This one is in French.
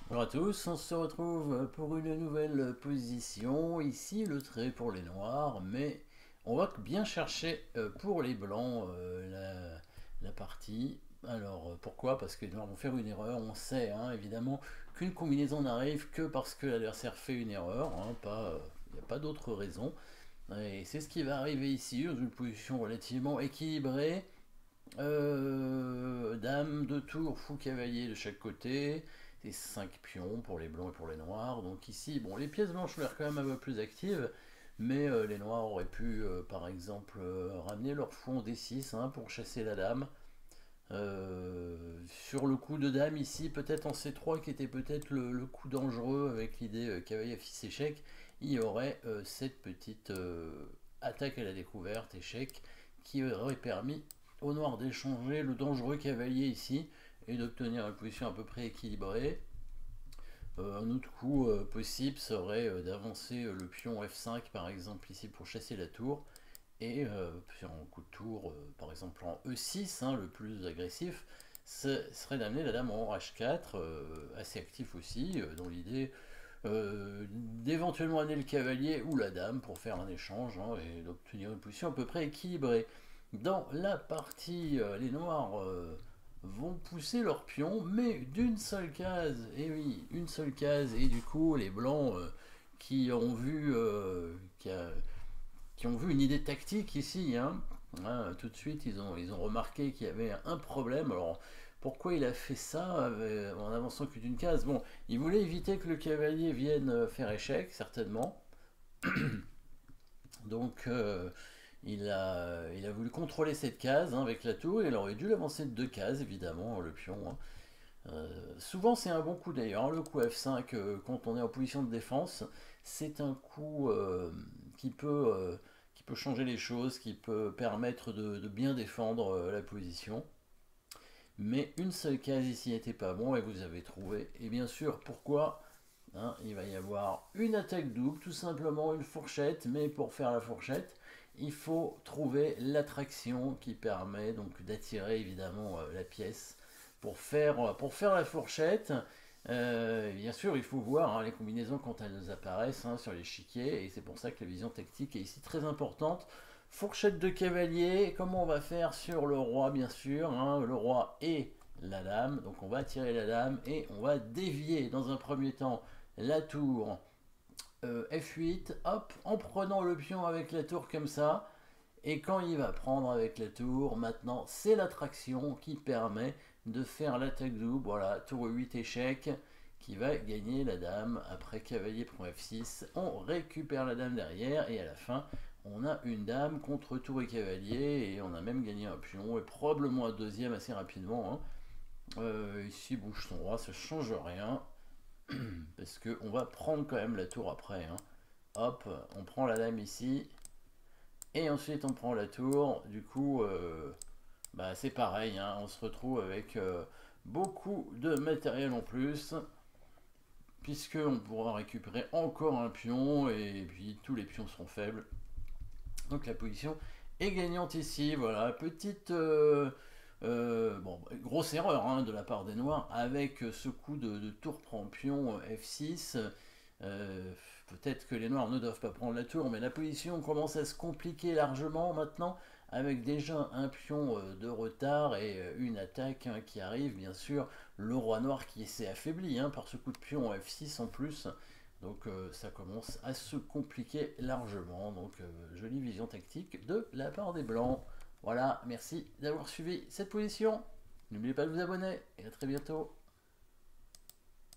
Bonjour à tous, on se retrouve pour une nouvelle position. Ici le trait pour les noirs, mais on va bien chercher pour les blancs la partie. Alors pourquoi? Parce que les noirs vont faire une erreur. On sait évidemment qu'une combinaison n'arrive que parce que l'adversaire fait une erreur, il n'y a pas d'autre raison. Et c'est ce qui va arriver ici, dans une position relativement équilibrée. Dame de tour, fou cavalier de chaque côté. Et 5 pions pour les blancs et pour les noirs. Donc ici, bon, les pièces blanches ont l'air quand même un peu plus actives. Mais les noirs auraient pu, par exemple, ramener leur fou en D6 pour chasser la dame. Sur le coup de dame ici, peut-être en C3 qui était peut-être le coup dangereux avec l'idée cavalier fils échec, il y aurait cette petite attaque à la découverte, échec, qui aurait permis au noir d'échanger le dangereux cavalier ici et d'obtenir une position à peu près équilibrée. Un autre coup possible serait d'avancer le pion F5 par exemple ici pour chasser la tour et sur un coup de tour par exemple en E6, le plus agressif, ce serait d'amener la dame en H4, assez actif aussi, dans l'idée d'éventuellement amener le cavalier ou la dame pour faire un échange et d'obtenir une position à peu près équilibrée. Dans la partie, les noirs vont pousser leur pion, mais d'une seule case. Et oui, une seule case. Et du coup, les blancs qui ont vu, qui ont vu une idée tactique ici, tout de suite, ils ont remarqué qu'il y avait un problème. Alors, pourquoi il a fait ça en avançant que d'une case? Bon, il voulait éviter que le cavalier vienne faire échec, certainement. Donc, il a voulu contrôler cette case avec la tour. Il aurait dû l'avancer de deux cases, évidemment, le pion. Souvent, c'est un bon coup d'ailleurs. Le coup F5, quand on est en position de défense, c'est un coup qui peut changer les choses, qui peut permettre de bien défendre la position. Mais une seule case ici n'était pas bon et vous avez trouvé. Et bien sûr, pourquoi? Il va y avoir une attaque double, tout simplement une fourchette, mais pour faire la fourchette, il faut trouver l'attraction qui permet donc d'attirer évidemment la pièce pour faire la fourchette. Bien sûr, il faut voir les combinaisons quand elles apparaissent sur l'échiquier, et c'est pour ça que la vision tactique est ici très importante. Fourchette de cavalier, comment on va faire sur le roi, bien sûr, le roi et la dame. Donc on va attirer la dame et on va dévier dans un premier temps la tour F8, hop, en prenant le pion avec la tour comme ça. Et quand il va prendre avec la tour, maintenant c'est l'attraction qui permet de faire l'attaque double. Voilà, tour 8 échec qui va gagner la dame. Après cavalier prend F6, on récupère la dame derrière et à la fin on a une dame contre tour et cavalier et on a même gagné un pion et probablement un deuxième assez rapidement. Ici bouge son roi, ça change rien parce qu'on va prendre quand même la tour après. Hop, on prend la dame ici et ensuite on prend la tour. Du coup, c'est pareil, on se retrouve avec beaucoup de matériel en plus, puisqu'on pourra récupérer encore un pion et puis tous les pions seront faibles. Donc la position est gagnante ici. Voilà, petite. Grosse erreur de la part des noirs avec ce coup de tour prend pion F6. Euh, Peut-être que les noirs ne doivent pas prendre la tour, mais la position commence à se compliquer largement maintenant, avec déjà un pion de retard et une attaque qui arrive, bien sûr. Le roi noir qui s'est affaibli par ce coup de pion F6 en plus. Donc ça commence à se compliquer largement. Donc jolie vision tactique de la part des blancs. Voilà, merci d'avoir suivi cette position. N'oubliez pas de vous abonner et à très bientôt.